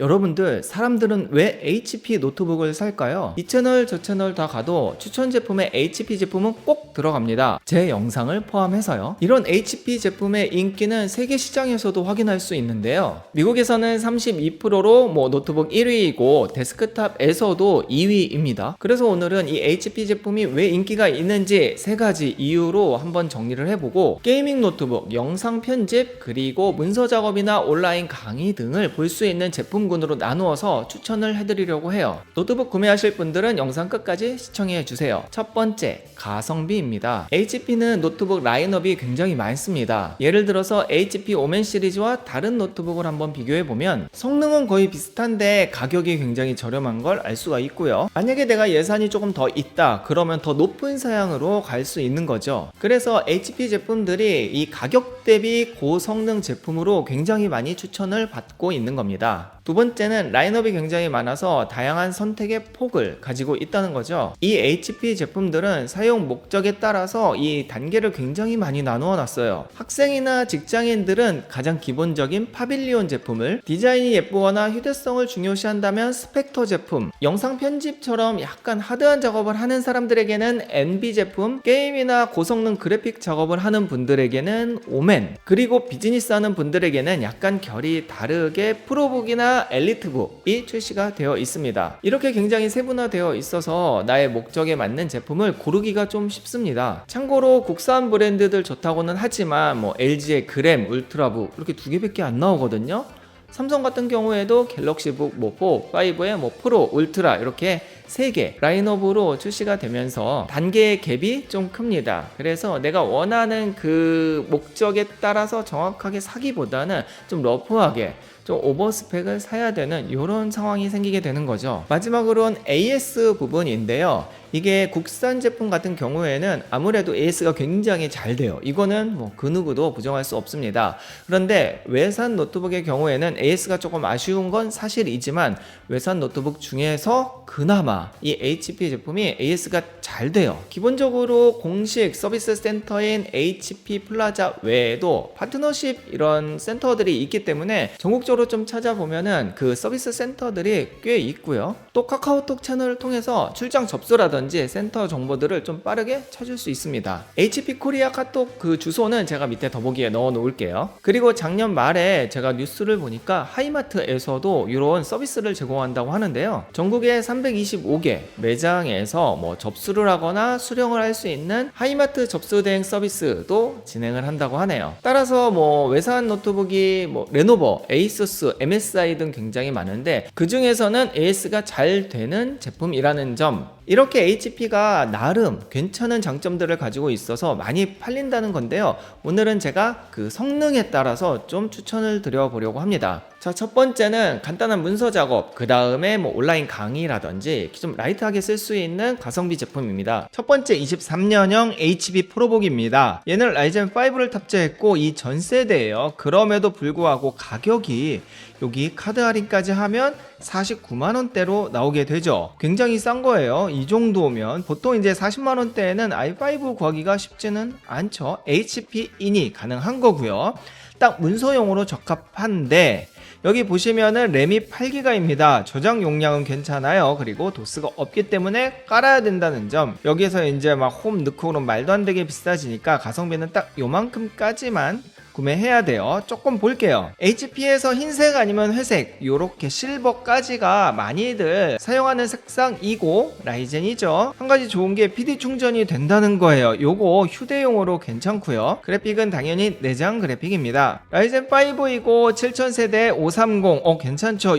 여러분들, 사람들은 왜 HP 노트북을 살까요? 이 채널 저 채널 다 가도 추천 제품에 HP 제품은 꼭 들어갑니다. 제 영상을 포함해서요. 이런 HP 제품의 인기는 세계 시장에서도 확인할 수 있는데요. 미국에서는 32%로 노트북 1위이고 데스크탑에서도 2위입니다. 그래서 오늘은 이 HP 제품이 왜 인기가 있는지 세 가지 이유로 한번 정리를 해보고, 게이밍 노트북, 영상 편집, 그리고 문서 작업이나 온라인 강의 등을 볼 수 있는 제품군으로 나누어서 추천을 해드리려고 해요. 노트북 구매하실 분들은 영상 끝까지 시청해주세요. 첫 번째, 가성비입니다. HP는 노트북 라인업이 굉장히 많습니다. 예를 들어서 HP 오멘 시리즈와 다른 노트북을 한번 비교해보면 성능은 거의 비슷한데 가격이 굉장히 저렴한 걸 알 수가 있고요. 만약에 내가 예산이 조금 더 있다 그러면 더 높은 사양으로 갈 수 있는 거죠. 그래서 HP 제품들이 이 가격 대비 고성능 제품으로 굉장히 많이 추천을 받고 있는 겁니다. 두 번째는 라인업이 굉장히 많아서 다양한 선택의 폭을 가지고 있다는 거죠. 이 HP 제품들은 사용 목적에 따라서 이 단계를 굉장히 많이 나누어 놨어요. 학생이나 직장인들은 가장 기본적인 파빌리온 제품을, 디자인이 예쁘거나 휴대성을 중요시한다면 스펙터 제품, 영상 편집처럼 약간 하드한 작업을 하는 사람들에게는 NB 제품, 게임이나 고성능 그래픽 작업을 하는 분들에게는 오멘, 그리고 비즈니스 하는 분들에게는 약간 결이 다르게 프로북이나 엘리트북이 출시가 되어 있습니다. 이렇게 굉장히 세분화되어 있어서 나의 목적에 맞는 제품을 고르기가 좀 쉽습니다. 참고로 국산 브랜드들 좋다고는 하지만 LG의 그램, 울트라북 이렇게 두 개밖에 안 나오거든요. 삼성 같은 경우에도 갤럭시북 4, 5에 프로, 울트라 이렇게 3개 라인업으로 출시가 되면서 단계의 갭이 좀 큽니다. 그래서 내가 원하는 그 목적에 따라서 정확하게 사기보다는 좀 러프하게, 좀 오버스펙을 사야 되는 이런 상황이 생기게 되는 거죠. 마지막으로는 AS 부분인데요. 이게 국산 제품 같은 경우에는 아무래도 AS가 굉장히 잘 돼요. 이거는 그 누구도 부정할 수 없습니다. 그런데 외산 노트북의 경우에는 AS가 조금 아쉬운 건 사실이지만 외산 노트북 중에서 그나마 이 HP 제품이 AS가 잘 돼요. 기본적으로 공식 서비스 센터인 HP 플라자 외에도 파트너십 이런 센터들이 있기 때문에 전국적으로 좀 찾아보면은 그 서비스 센터들이 꽤 있고요. 또 카카오톡 채널을 통해서 출장 접수라든지 센터 정보들을 좀 빠르게 찾을 수 있습니다. HP 코리아 카톡 그 주소는 제가 밑에 더보기에 넣어 놓을게요. 그리고 작년 말에 제가 뉴스를 보니까 하이마트에서도 이런 서비스를 제공한다고 하는데요. 전국에 325개 매장에서 접수를 하거나 수령을 할 수 있는 하이마트 접수 대행 서비스도 진행을 한다고 하네요. 따라서 외산 노트북이 레노버, 에이수스, MSI 등 굉장히 많은데 그 중에서는 AS가 잘 되는 제품이라는 점, 이렇게 HP가 나름 괜찮은 장점들을 가지고 있어서 많이 팔린다는 건데요. 오늘은 제가 그 성능에 따라서 좀 추천을 드려보려고 합니다. 자, 첫 번째는 간단한 문서 작업, 그 다음에 온라인 강의라든지 좀 라이트하게 쓸 수 있는 가성비 제품입니다. 첫 번째 23년형 HP 프로북입니다. 얘는 라이젠 5를 탑재했고 이 전 세대예요. 그럼에도 불구하고 가격이 여기 카드 할인까지 하면 49만원대로 나오게 되죠. 굉장히 싼 거예요. 이 정도면 보통 이제 40만원대에는 i5 구하기가 쉽지는 않죠. HP 인이 가능한 거고요. 딱 문서용으로 적합한데 여기 보시면은 램이 8기가입니다. 저장 용량은 괜찮아요. 그리고 도스가 없기 때문에 깔아야 된다는 점. 여기에서 이제 홈 넣고 그럼 말도 안 되게 비싸지니까 가성비는 딱 요만큼까지만 구매해야 돼요. 조금 볼게요. HP에서 흰색 아니면 회색, 요렇게 실버까지가 많이들 사용하는 색상이고 라이젠이죠. 한 가지 좋은 게 PD 충전이 된다는 거예요. 요거 휴대용으로 괜찮고요. 그래픽은 당연히 내장 그래픽입니다. 라이젠 5이고 7000세대 530, 괜찮죠.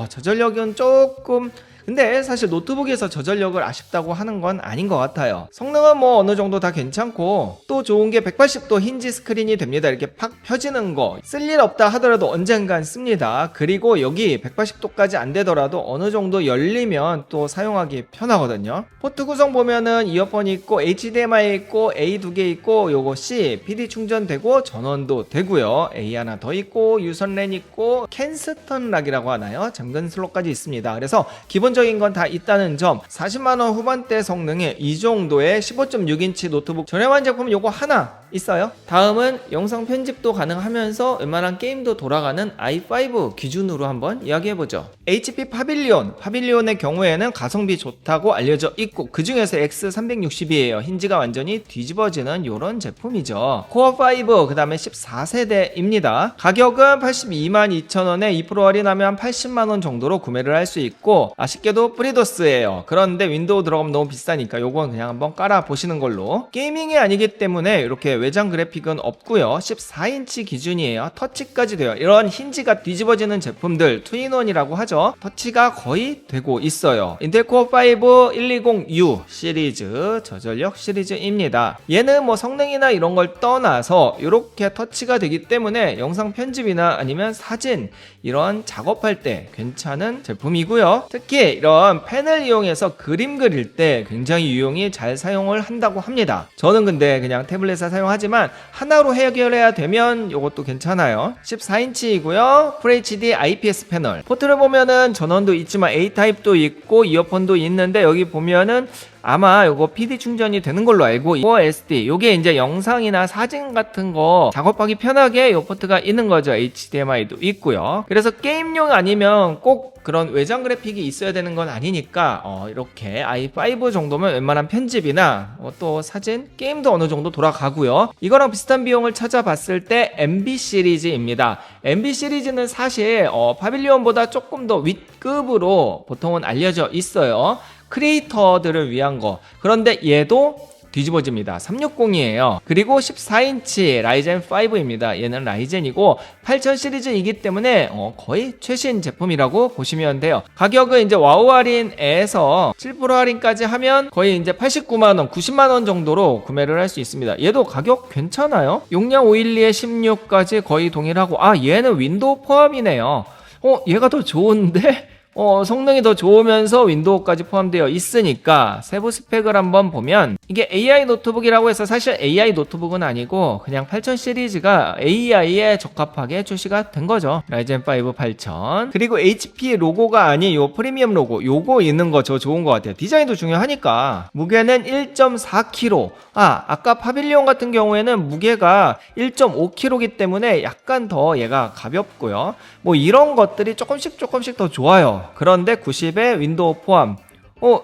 저전력은 조금, 근데 사실 노트북에서 저전력을 아쉽다고 하는 건 아닌 것 같아요. 성능은 어느 정도 다 괜찮고, 또 좋은 게 180도 힌지 스크린이 됩니다. 이렇게 팍 펴지는 거 쓸 일 없다 하더라도 언젠간 씁니다. 그리고 여기 180도까지 안 되더라도 어느 정도 열리면 또 사용하기 편하거든요. 포트 구성 보면은 이어폰이 있고 HDMI 있고 A 2개 있고 요거 C PD 충전되고 전원도 되고요. A 하나 더 있고 유선랜 있고 캔스턴 락이라고 하나요? 잠근 슬롯까지 있습니다. 그래서 기본적인 건 다 있다는 점. 40만원 후반대 성능에 이 정도의 15.6인치 노트북 저렴한 제품 요거 하나 있어요. 다음은 영상 편집도 가능하면서 웬만한 게임도 돌아가는 i5 기준으로 한번 이야기해보죠. HP 파빌리온의 경우에는 가성비 좋다고 알려져 있고 그 중에서 X360이에요. 힌지가 완전히 뒤집어지는 이런 제품이죠. 코어5 그 다음에 14세대입니다. 가격은 822,200원에 2% 할인하면 80만원 정도로 구매를 할 수 있고 아쉽게도 프리도스예요. 그런데 윈도우 들어가면 너무 비싸니까 요건 그냥 한번 깔아보시는 걸로. 게이밍이 아니기 때문에 이렇게 외장 그래픽은 없고요. 14인치 기준이에요. 터치까지 돼요. 이런 힌지가 뒤집어지는 제품들 투인원이라고 하죠. 터치가 거의 되고 있어요. 인텔 코어 5 120U 시리즈 저전력 시리즈입니다. 얘는 뭐 성능이나 이런 걸 떠나서 이렇게 터치가 되기 때문에 영상 편집이나 아니면 사진 이런 작업할 때 괜찮은 제품이고요. 특히 이런 펜을 이용해서 그림 그릴 때 굉장히 유용히 잘 사용을 한다고 합니다. 저는 근데 그냥 태블릿을 사용하지만 하나로 해결해야 되면 이것도 괜찮아요. 14인치이고요. FHD IPS 패널. 포트를 보면은 전원도 있지만 A타입도 있고 이어폰도 있는데 여기 보면은 아마 요거 PD 충전이 되는 걸로 알고 있고 SD 요게 이제 영상이나 사진 같은 거 작업하기 편하게 요 포트가 있는 거죠. HDMI도 있고요. 그래서 게임용 아니면 꼭 그런 외장 그래픽이 있어야 되는 건 아니니까 이렇게 i5 정도면 웬만한 편집이나 또 사진, 게임도 어느 정도 돌아가고요. 이거랑 비슷한 비용을 찾아봤을 때 MB 시리즈입니다. MB 시리즈는 사실 파빌리온보다 조금 더 윗급으로 보통은 알려져 있어요. 크리에이터들을 위한 거. 그런데 얘도 뒤집어집니다. 360이에요. 그리고 14인치 라이젠 5입니다. 얘는 라이젠이고 8000 시리즈이기 때문에 거의 최신 제품이라고 보시면 돼요. 가격은 이제 와우 할인에서 7% 할인까지 하면 거의 이제 89만원, 90만원 정도로 구매를 할 수 있습니다. 얘도 가격 괜찮아요. 용량 512에 16까지 거의 동일하고 얘는 윈도우 포함이네요. 얘가 더 좋은데? 성능이 더 좋으면서 윈도우까지 포함되어 있으니까 세부 스펙을 한번 보면 이게 AI 노트북이라고 해서 사실 AI 노트북은 아니고 그냥 8000 시리즈가 AI에 적합하게 출시가 된 거죠. 라이젠 5 8000. 그리고 HP 로고가 아닌 요 프리미엄 로고 요거 있는 거 저 좋은 것 같아요. 디자인도 중요하니까. 무게는 1.4kg. 아까 파빌리온 같은 경우에는 무게가 1.5kg이기 때문에 약간 더 얘가 가볍고요. 뭐 이런 것들이 조금씩 더 좋아요. 그런데 90에 윈도우 포함.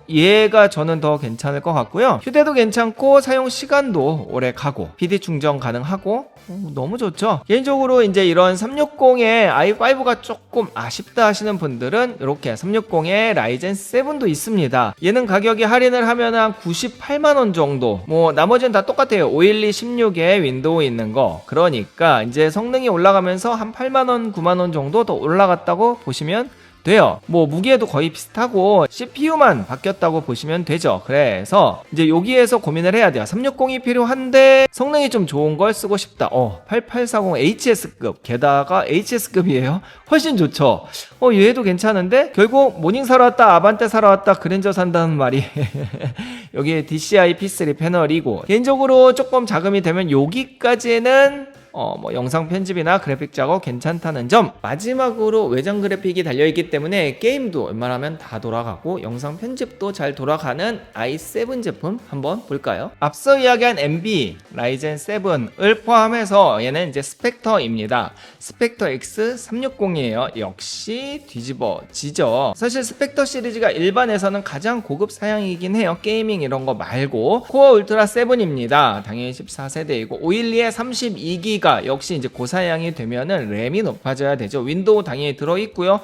얘가 저는 더 괜찮을 것 같고요. 휴대도 괜찮고 사용 시간도 오래 가고 PD 충전 가능하고 너무 좋죠. 개인적으로 이제 이런 360에 i5가 조금 아쉽다 하시는 분들은 이렇게 360에 라이젠 7도 있습니다. 얘는 가격이 할인을 하면 한 98만원 정도. 뭐 나머지는 다 똑같아요. 512 16에 윈도우 있는 거. 그러니까 이제 성능이 올라가면서 한 8만원 9만원 정도 더 올라갔다고 보시면 돼요. 뭐 무게도 거의 비슷하고 CPU만 바뀌었다고 보시면 되죠. 그래서 이제 여기에서 고민을 해야 돼요. 360이 필요한데 성능이 좀 좋은 걸 쓰고 싶다. 8840 HS급 게다가 HS급이에요. 훨씬 좋죠. 얘도 괜찮은데 결국 모닝 사러 왔다 아반떼 사러 왔다 그랜저 산다는 말이 여기에 DCI P3 패널이고 개인적으로 조금 자금이 되면 여기까지는 뭐 영상 편집이나 그래픽 작업 괜찮다는 점. 마지막으로 외장 그래픽이 달려있기 때문에 게임도 웬만하면 다 돌아가고 영상 편집도 잘 돌아가는 i7 제품 한번 볼까요? 앞서 이야기한 MB 라이젠 7을 포함해서 얘는 이제 스펙터입니다. 스펙터 X360이에요. 역시 뒤집어지죠. 사실 스펙터 시리즈가 일반에서는 가장 고급 사양이긴 해요. 게이밍 이런 거 말고. 코어 울트라 7입니다. 당연히 14세대이고 512에 32GB 역시 이제 고사양이 되면은 램이 높아져야 되죠. 윈도우 당연히 들어있고요.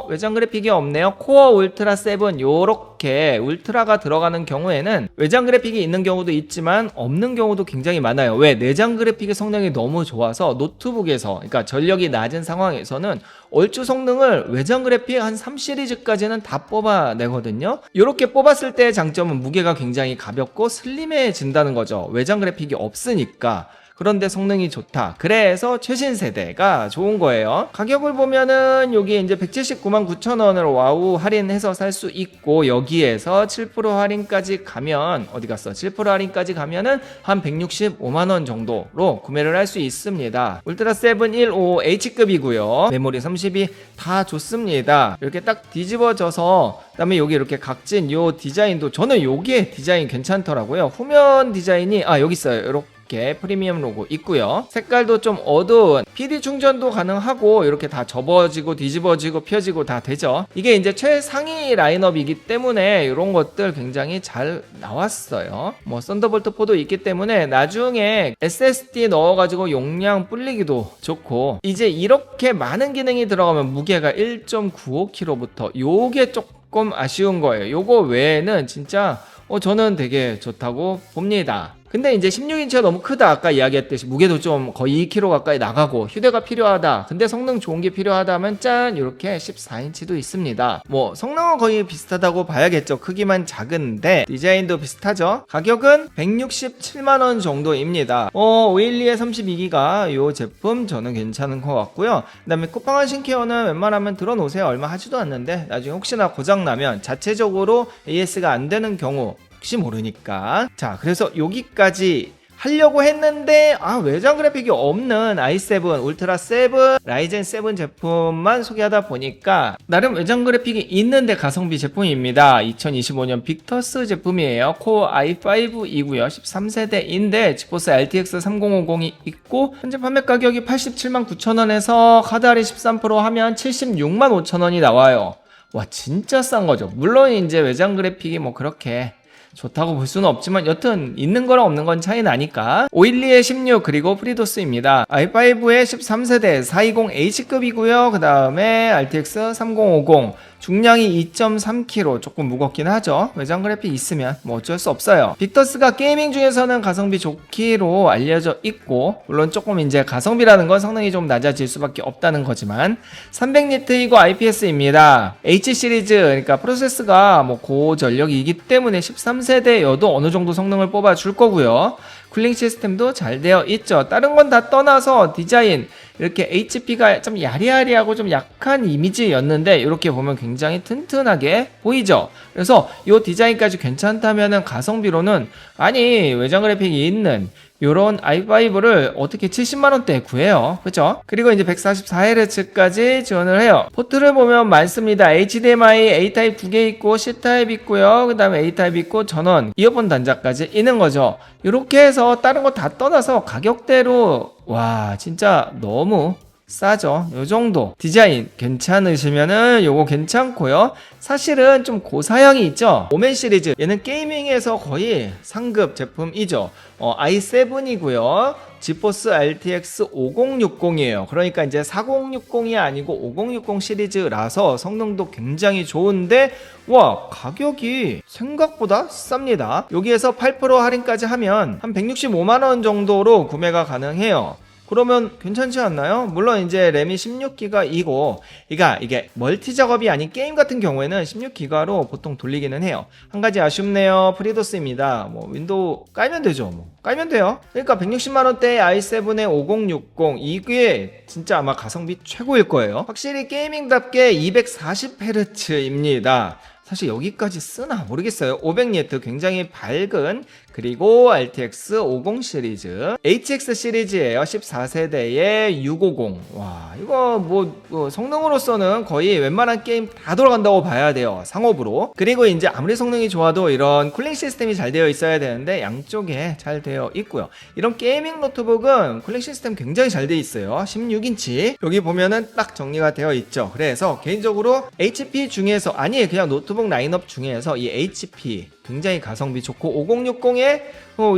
외장 그래픽이 없네요. 코어 울트라 7 요렇게 울트라가 들어가는 경우에는 외장 그래픽이 있는 경우도 있지만 없는 경우도 굉장히 많아요. 왜? 내장 그래픽의 성능이 너무 좋아서 노트북에서 그러니까 전력이 낮은 상황에서는 얼추 성능을 외장 그래픽 한 3시리즈까지는 다 뽑아내거든요. 이렇게 뽑았을 때의 장점은 무게가 굉장히 가볍고 슬림해진다는 거죠. 외장 그래픽이 없으니까. 그런데 성능이 좋다. 그래서 최신 세대가 좋은 거예요. 가격을 보면은 여기 이제 179,900원으로 와우 할인해서 살 수 있고 여기에서 7% 할인까지 가면 어디 갔어? 7% 할인까지 가면은 한 165만원 정도로 구매를 할 수 있습니다. 울트라 7 15 H급이고요. 메모리 32 다 좋습니다. 이렇게 딱 뒤집어져서 그다음에 여기 이렇게 각진 요 디자인도 저는 요게 디자인 괜찮더라고요. 후면 디자인이 여기 있어요. 이렇게 이렇게 프리미엄 로고 있고요. 색깔도 좀 어두운 PD 충전도 가능하고 이렇게 다 접어지고 뒤집어지고 펴지고 다 되죠. 이게 이제 최상위 라인업이기 때문에 이런 것들 굉장히 잘 나왔어요. 뭐 썬더볼트 4도 있기 때문에 나중에 SSD 넣어가지고 용량 불리기도 좋고, 이제 이렇게 많은 기능이 들어가면 무게가 1.95kg부터 요게 조금 아쉬운 거예요. 요거 외에는 진짜 저는 되게 좋다고 봅니다. 근데 이제 16인치가 너무 크다, 아까 이야기했듯이 무게도 좀 거의 2kg 가까이 나가고 휴대가 필요하다, 근데 성능 좋은 게 필요하다 하면 짠 이렇게 14인치도 있습니다. 뭐 성능은 거의 비슷하다고 봐야겠죠. 크기만 작은데 디자인도 비슷하죠. 가격은 167만원 정도입니다. 512에 32기가 요 제품 저는 괜찮은 것 같고요. 그 다음에 쿠팡한 신케어는 웬만하면 들어놓으세요. 얼마 하지도 않는데 나중에 혹시나 고장나면 자체적으로 AS가 안 되는 경우 혹시 모르니까. 자, 그래서 여기까지 하려고 했는데 외장 그래픽이 없는 i7 울트라 7 라이젠 7 제품만 소개하다 보니까 나름 외장 그래픽이 있는데 가성비 제품입니다. 2025년 빅터스 제품이에요. 코어 i5이고요. 13세대인데 지포스 RTX 3050이 있고 현재 판매 가격이 879,000원에서 카드 할인 13% 하면 765,000원이 나와요. 와, 진짜 싼 거죠. 물론 이제 외장 그래픽이 뭐 그렇게 좋다고 볼 수는 없지만 여튼 있는 거랑 없는 건 차이 나니까. 512에 16 그리고 프리도스입니다. i5에 13세대 420H급이고요. 그 다음에 RTX 3050 중량이 2.3kg, 조금 무겁긴 하죠. 외장 그래픽 있으면 뭐 어쩔 수 없어요. 빅터스가 게이밍 중에서는 가성비 좋기로 알려져 있고, 물론 조금 이제 가성비라는 건 성능이 좀 낮아질 수밖에 없다는 거지만 300니트이고 IPS입니다. H 시리즈, 그러니까 프로세스가 뭐 고전력이기 때문에 13세대여도 어느 정도 성능을 뽑아줄 거고요. 쿨링 시스템도 잘 되어 있죠. 다른 건 다 떠나서 디자인, 이렇게 HP가 좀 야리야리하고 좀 약한 이미지였는데 이렇게 보면 굉장히 튼튼하게 보이죠. 그래서 이 디자인까지 괜찮다면은 가성비로는, 아니 외장 그래픽이 있는 요런 i5를 어떻게 70만원대에 구해요. 그죠? 그리고 이제 144Hz까지 지원을 해요. 포트를 보면 많습니다. HDMI A타입 2개 있고 C타입 있고요. 그 다음에 A타입 있고 전원, 이어폰 단자까지 있는 거죠. 이렇게 해서 다른 거 다 떠나서 가격대로 와 진짜 너무 싸죠. 요 정도 디자인 괜찮으시면은 요거 괜찮고요. 사실은 좀 고사양이 있죠. 오멘 시리즈, 얘는 게이밍에서 거의 상급 제품이죠. i7이고요. 지포스 RTX 5060이에요. 그러니까 이제 4060이 아니고 5060 시리즈라서 성능도 굉장히 좋은데, 와 가격이 생각보다 쌉니다. 여기에서 8% 할인까지 하면 한 165만원 정도로 구매가 가능해요. 그러면 괜찮지 않나요? 물론 이제 램이 16기가이고, 이게 멀티 작업이 아닌 게임 같은 경우에는 16기가로 보통 돌리기는 해요. 한 가지 아쉽네요. 프리도스입니다. 뭐 윈도우 깔면 되죠. 뭐 깔면 돼요. 그러니까 160만원대의 i7의 5060, 이게 진짜 아마 가성비 최고일 거예요. 확실히 게이밍답게 240Hz입니다. 사실 여기까지 쓰나 모르겠어요. 500니트 굉장히 밝은, 그리고 RTX 50 시리즈, HX 시리즈예요. 14세대의 650. 와 이거 뭐 성능으로서는 거의 웬만한 게임 다 돌아간다고 봐야 돼요. 상업으로. 그리고 이제 아무리 성능이 좋아도 이런 쿨링 시스템이 잘 되어 있어야 되는데 양쪽에 잘 되어 있고요. 이런 게이밍 노트북은 쿨링 시스템 굉장히 잘 되어 있어요. 16인치 여기 보면은 딱 정리가 되어 있죠. 그래서 개인적으로 HP 중에서, 아니 그냥 노트북 라인업 중에서 이 HP 굉장히 가성비 좋고, 5060에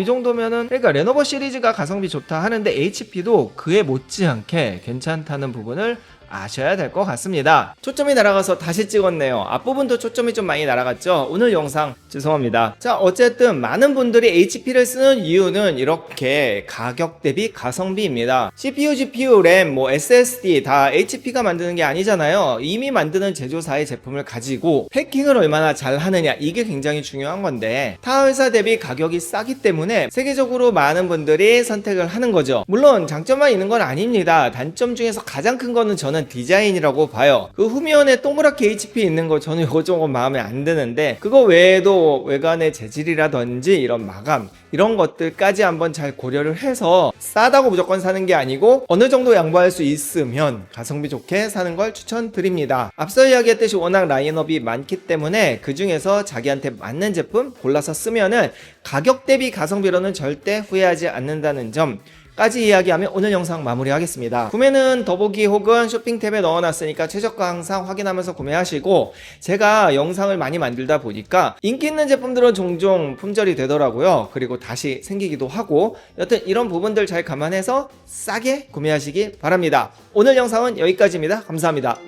이 정도면은, 그러니까 레노버 시리즈가 가성비 좋다 하는데 HP도 그에 못지않게 괜찮다는 부분을 아셔야 될 것 같습니다. 초점이 날아가서 다시 찍었네요. 앞부분도 초점이 좀 많이 날아갔죠? 오늘 영상 죄송합니다. 자, 어쨌든 많은 분들이 HP를 쓰는 이유는 이렇게 가격 대비 가성비입니다. CPU, GPU, 램, SSD 다 HP가 만드는 게 아니잖아요. 이미 만드는 제조사의 제품을 가지고 패킹을 얼마나 잘 하느냐, 이게 굉장히 중요한 건데, 타 회사 대비 가격이 싸기 때문에 세계적으로 많은 분들이 선택을 하는 거죠. 물론 장점만 있는 건 아닙니다. 단점 중에서 가장 큰 거는 저는 저는 디자인이라고 봐요. 그 후면에 동그랗게 HP 있는 거 저는 이거 조금 마음에 안 드는데, 그거 외에도 외관의 재질이라든지 이런 마감 이런 것들까지 한번 잘 고려를 해서 싸다고 무조건 사는 게 아니고 어느 정도 양보할 수 있으면 가성비 좋게 사는 걸 추천드립니다. 앞서 이야기했듯이 워낙 라인업이 많기 때문에 그 중에서 자기한테 맞는 제품 골라서 쓰면은 가격 대비 가성비로는 절대 후회하지 않는다는 점 까지 이야기하면 오늘 영상 마무리하겠습니다. 구매는 더보기 혹은 쇼핑 탭에 넣어놨으니까 최저가 항상 확인하면서 구매하시고, 제가 영상을 많이 만들다 보니까 인기 있는 제품들은 종종 품절이 되더라고요. 그리고 다시 생기기도 하고, 여튼 이런 부분들 잘 감안해서 싸게 구매하시기 바랍니다. 오늘 영상은 여기까지입니다. 감사합니다.